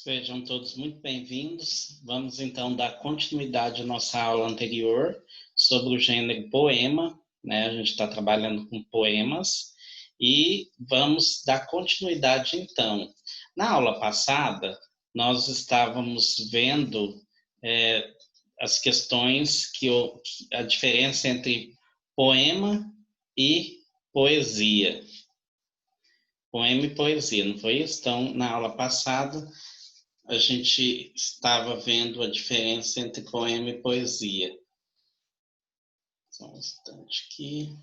Sejam todos muito bem-vindos. Vamos então dar continuidade à nossa aula anterior sobre o gênero poema, né? A gente está trabalhando com poemas e vamos dar continuidade então. Na aula passada, nós estávamos vendo as questões a diferença entre poema e poesia. Poema e poesia, não foi isso? Então, na aula passada, a gente estava vendo a diferença entre poema e poesia. Só um instante aqui.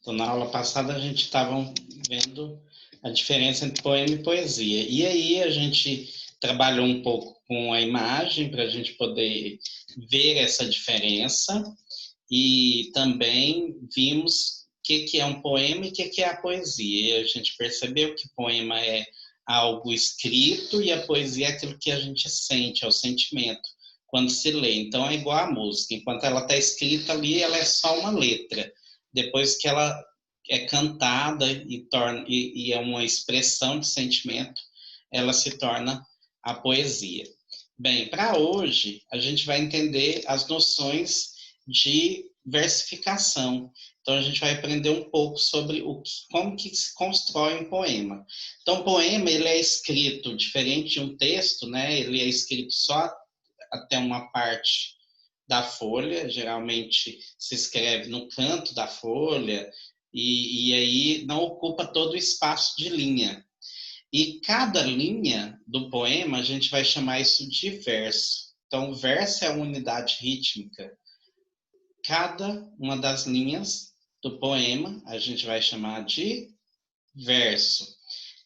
Então, na aula passada, a gente estava vendo a diferença entre poema e poesia. E aí, a gente trabalhou um pouco com a imagem para a gente poder ver essa diferença. E também vimos o que é um poema e o que é a poesia. E a gente percebeu que poema é algo escrito e a poesia é aquilo que a gente sente, é o sentimento, quando se lê. Então é igual a música, enquanto ela está escrita ali, ela é só uma letra. Depois que ela é cantada e é uma expressão de sentimento, ela se torna a poesia. Bem, para hoje, a gente vai entender as noções de versificação. Então, a gente vai aprender um pouco sobre como que se constrói um poema. Então, o poema, ele é escrito diferente de um texto, né? Ele é escrito só até uma parte da folha, geralmente se escreve no canto da folha, e aí não ocupa todo o espaço de linha. E cada linha do poema, a gente vai chamar isso de verso. Então, o verso é a unidade rítmica. Cada uma das linhas do poema a gente vai chamar de verso.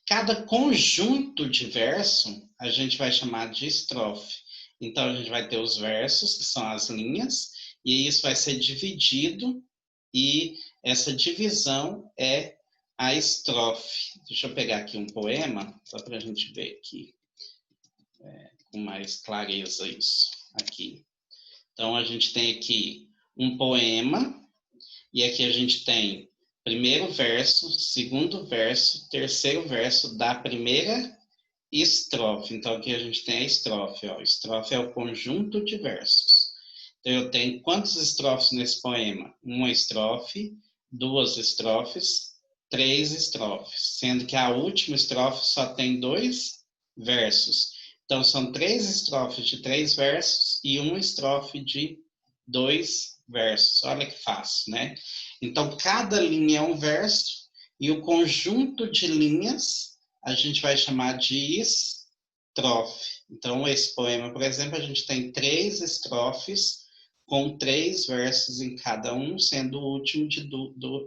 Cada conjunto de verso a gente vai chamar de estrofe. Então, a gente vai ter os versos, que são as linhas, e isso vai ser dividido, e essa divisão é a estrofe. Deixa eu pegar aqui um poema, só para a gente ver aqui com mais clareza isso aqui. Então, a gente tem aqui um poema, e aqui a gente tem primeiro verso, segundo verso, terceiro verso da primeira estrofe. Então, aqui a gente tem a estrofe. Ó. Estrofe é o conjunto de versos. Então, eu tenho quantas estrofes nesse poema? Uma estrofe, duas estrofes, três estrofes, sendo que a última estrofe só tem dois versos. Então, são três estrofes de três versos e uma estrofe de dois versos. Olha que fácil, né? Então, cada linha é um verso e o conjunto de linhas a gente vai chamar de estrofe. Então, esse poema, por exemplo, a gente tem três estrofes com três versos em cada um, sendo o último de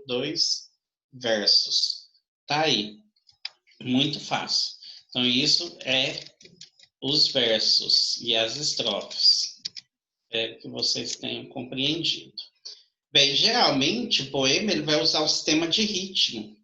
dois versos. Tá aí. Muito fácil. Então, isso é os versos e as estrofes. Espero que vocês tenham compreendido. Bem, geralmente o poema ele vai usar o sistema de ritmo,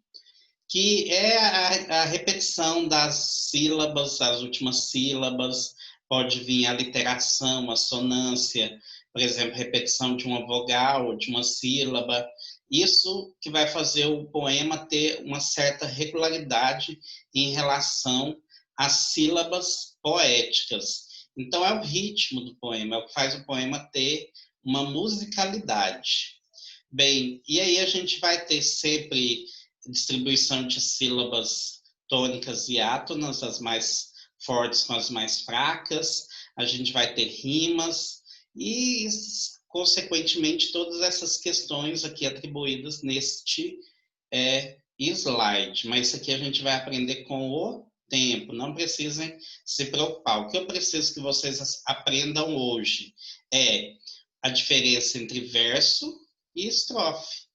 que é a repetição das sílabas, as últimas sílabas, pode vir a literação, a sonância, por exemplo, repetição de uma vogal, de uma sílaba. Isso que vai fazer o poema ter uma certa regularidade em relação às sílabas poéticas. Então, é o ritmo do poema, é o que faz o poema ter uma musicalidade. Bem, e aí a gente vai ter sempre distribuição de sílabas tônicas e átonas, as mais fortes com as mais fracas, a gente vai ter rimas e, consequentemente, todas essas questões aqui atribuídas neste slide. Mas isso aqui a gente vai aprender com o tempo, não precisem se preocupar. O que eu preciso que vocês aprendam hoje é a diferença entre verso e estrofe.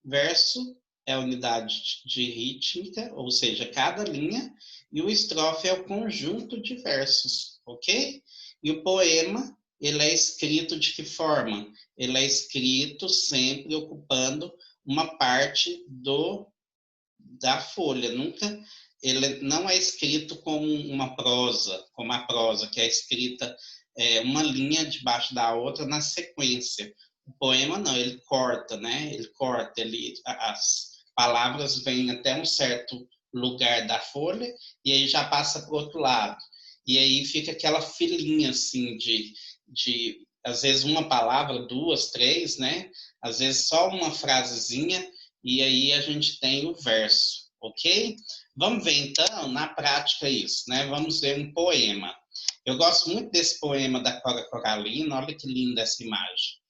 Verso é a unidade de rítmica, ou seja, cada linha, e o estrofe é o conjunto de versos, ok? E o poema, ele é escrito de que forma? Ele é escrito sempre ocupando uma parte da folha, nunca, ele não é escrito como uma prosa, como a prosa, que é escrita uma linha debaixo da outra na sequência. O poema não, ele corta, né? Ele corta, as palavras vêm até um certo lugar da folha e aí já passa para o outro lado. E aí fica aquela filinha assim de às vezes uma palavra, duas, três, né? Às vezes só uma frasezinha e aí a gente tem o verso, ok? Vamos ver então na prática isso, né? Vamos ver um poema. Eu gosto muito desse poema da Cora Coralina, olha que linda essa imagem.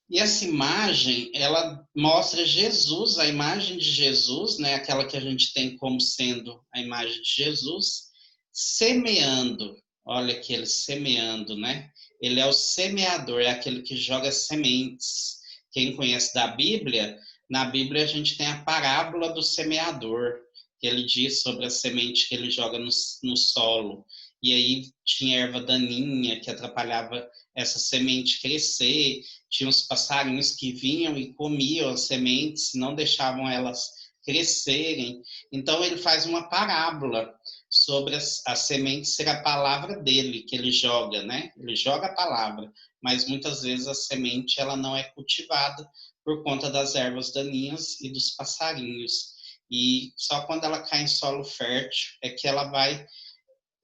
E essa imagem, ela mostra Jesus, a imagem de Jesus, né, aquela que a gente tem como sendo a imagem de Jesus, semeando. Olha aqui ele semeando, né? Ele é o semeador, é aquele que joga sementes. Quem conhece da Bíblia, na Bíblia a gente tem a parábola do semeador, que ele diz sobre a semente que ele joga no solo. E aí tinha erva daninha que atrapalhava essa semente crescer, tinha os passarinhos que vinham e comiam as sementes, não deixavam elas crescerem. Então ele faz uma parábola sobre as sementes ser a palavra dele, que ele joga, né? Ele joga a palavra, mas muitas vezes a semente ela não é cultivada por conta das ervas daninhas e dos passarinhos. E só quando ela cai em solo fértil é que ela vai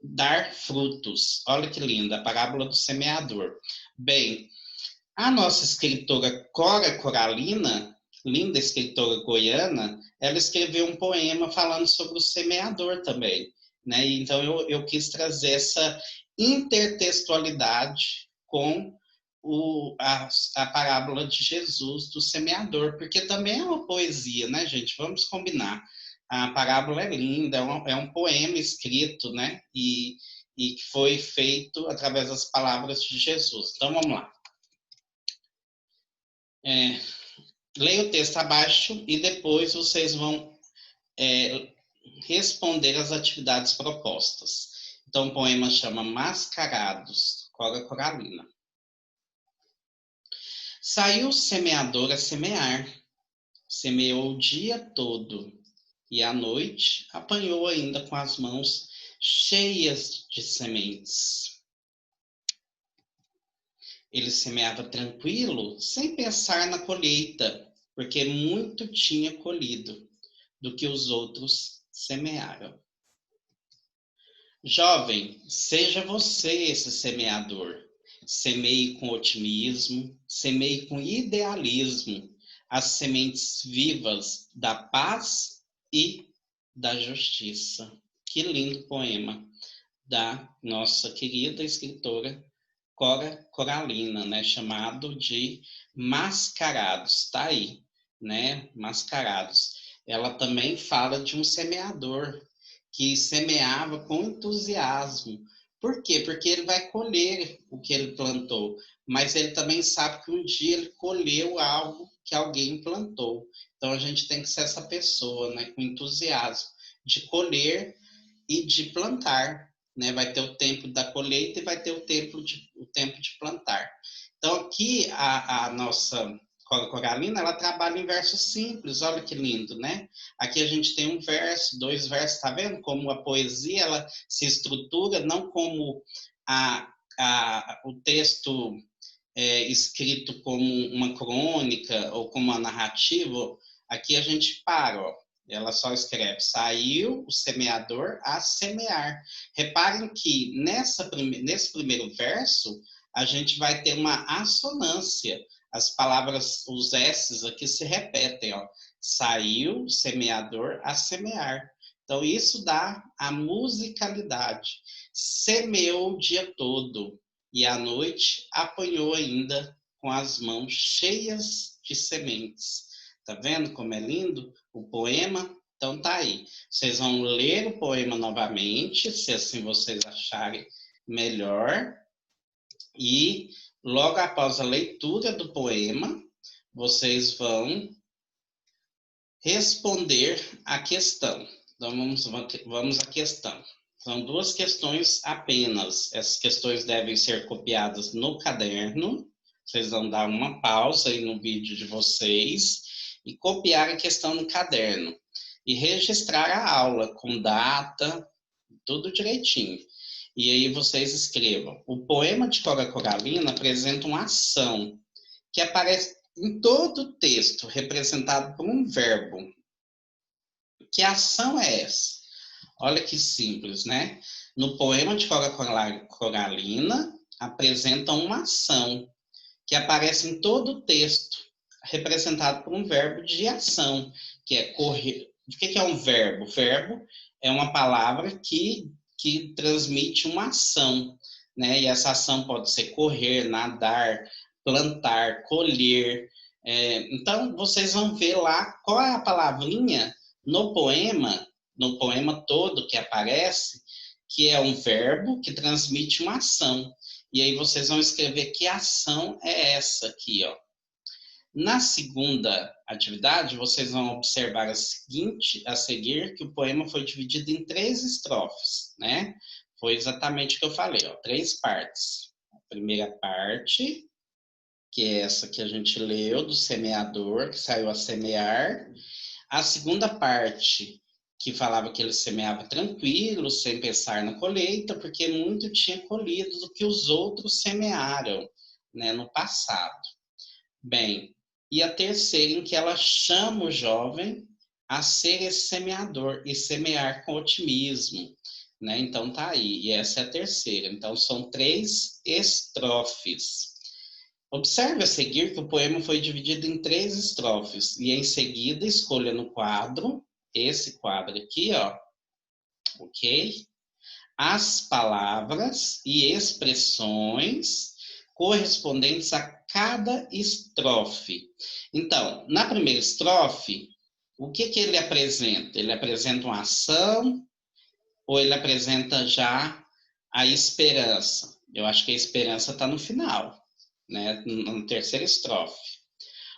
dar frutos. Olha que linda, a parábola do semeador. Bem, a nossa escritora Cora Coralina, linda escritora goiana, ela escreveu um poema falando sobre o semeador também, né? Então eu quis trazer essa intertextualidade com a parábola de Jesus do semeador, porque também é uma poesia, né, gente? Vamos combinar. A parábola é linda, é um poema escrito, né? E que foi feito através das palavras de Jesus. Então vamos lá. Leia o texto abaixo e depois vocês vão responder às atividades propostas. Então, o poema chama Mascarados, Cora Coralina. Saiu o semeador a semear, semeou o dia todo e à noite apanhou ainda com as mãos cheias de sementes. Ele semeava tranquilo, sem pensar na colheita, porque muito tinha colhido do que os outros semearam. Jovem, seja você esse semeador. Semeie com otimismo, semeie com idealismo as sementes vivas da paz e da justiça. Que lindo poema da nossa querida escritora Cora Coralina, né, chamado de Mascarados, tá aí, né, Mascarados. Ela também fala de um semeador que semeava com entusiasmo. Por quê? Porque ele vai colher o que ele plantou, mas ele também sabe que um dia ele colheu algo que alguém plantou. Então a gente tem que ser essa pessoa, né, com entusiasmo de colher e de plantar, né? Vai ter o tempo da colheita e vai ter o tempo de plantar. Então aqui a nossa Coralina, ela trabalha em versos simples, olha que lindo, né? Aqui a gente tem um verso, dois versos, tá vendo? Como a poesia, ela se estrutura, não como o texto escrito como uma crônica ou como uma narrativa. Aqui a gente para, ó. Ela só escreve, saiu o semeador a semear. Reparem que nesse primeiro verso, a gente vai ter uma assonância. As palavras, os S's aqui se repetem, ó. Saiu o semeador a semear. Então, isso dá a musicalidade. Semeou o dia todo e à noite apanhou ainda com as mãos cheias de sementes. Tá vendo como é lindo o poema? Então tá aí. Vocês vão ler o poema novamente, se assim vocês acharem melhor. E logo após a leitura do poema, vocês vão responder a questão. Então vamos à questão. São duas questões apenas. Essas questões devem ser copiadas no caderno. Vocês vão dar uma pausa aí no vídeo de vocês e copiar a questão no caderno. E registrar a aula com data, tudo direitinho. E aí vocês escrevam. O poema de Cora Coralina apresenta uma ação que aparece em todo o texto, representado por um verbo. Que ação é essa? Olha que simples, né? No poema de Cora Coralina, apresenta uma ação que aparece em todo o texto, representado por um verbo de ação, que é correr. O que é um verbo? Verbo é uma palavra que transmite uma ação, né? E essa ação pode ser correr, nadar, plantar, colher. Então, vocês vão ver lá qual é a palavrinha no poema todo que aparece, que é um verbo que transmite uma ação. E aí vocês vão escrever que ação é essa aqui, ó. Na segunda atividade, vocês vão observar a seguir que o poema foi dividido em 3 estrofes, né? Foi exatamente o que eu falei, ó, 3 partes. A primeira parte, que é essa que a gente leu, do semeador, que saiu a semear. A segunda parte, que falava que ele semeava tranquilo, sem pensar na colheita, porque muito tinha colhido do que os outros semearam, né, no passado. Bem, e a terceira, em que ela chama o jovem a ser esse semeador e semear com otimismo, né? Então tá aí, e essa é a terceira. Então são 3 estrofes. Observe a seguir que o poema foi dividido em 3 estrofes e em seguida escolha no quadro, esse quadro aqui, ó, ok? As palavras e expressões correspondentes a cada estrofe. Então, na primeira estrofe, o que ele apresenta? Ele apresenta uma ação ou ele apresenta já a esperança? Eu acho que a esperança está no final, né? Na terceira estrofe.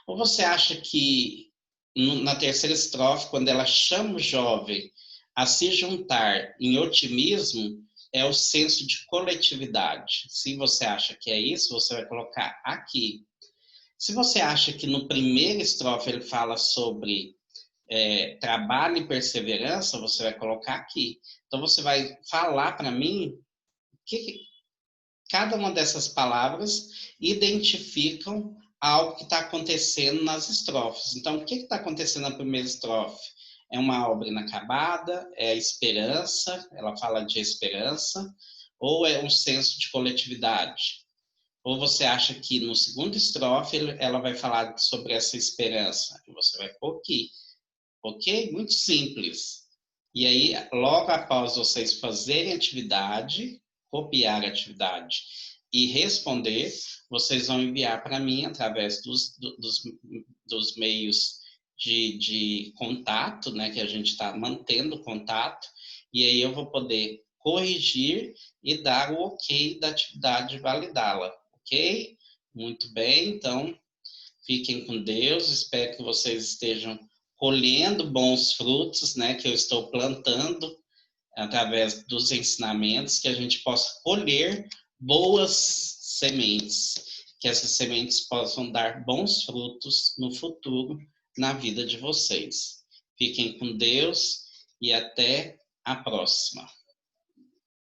Ou você acha que na terceira estrofe, quando ela chama o jovem a se juntar em otimismo, é o senso de coletividade? Se você acha que é isso, você vai colocar aqui. Se você acha que no primeiro estrofe ele fala sobre trabalho e perseverança, você vai colocar aqui. Então você vai falar para mim que cada uma dessas palavras identificam algo que está acontecendo nas estrofes. Então, o que está acontecendo na primeira estrofe? É uma obra inacabada? É a esperança? Ela fala de esperança? Ou é um senso de coletividade? Ou você acha que no segundo estrofe ela vai falar sobre essa esperança? E você vai pôr aqui. Ok? Muito simples. E aí, logo após vocês fazerem a atividade, copiar a atividade e responder, vocês vão enviar para mim através dos meios de contato, né, que a gente está mantendo contato, e aí eu vou poder corrigir e dar o ok da atividade e validá-la, ok? Muito bem, então fiquem com Deus, espero que vocês estejam colhendo bons frutos, né, que eu estou plantando através dos ensinamentos, que a gente possa colher boas sementes, que essas sementes possam dar bons frutos no futuro na vida de vocês. Fiquem com Deus e até a próxima.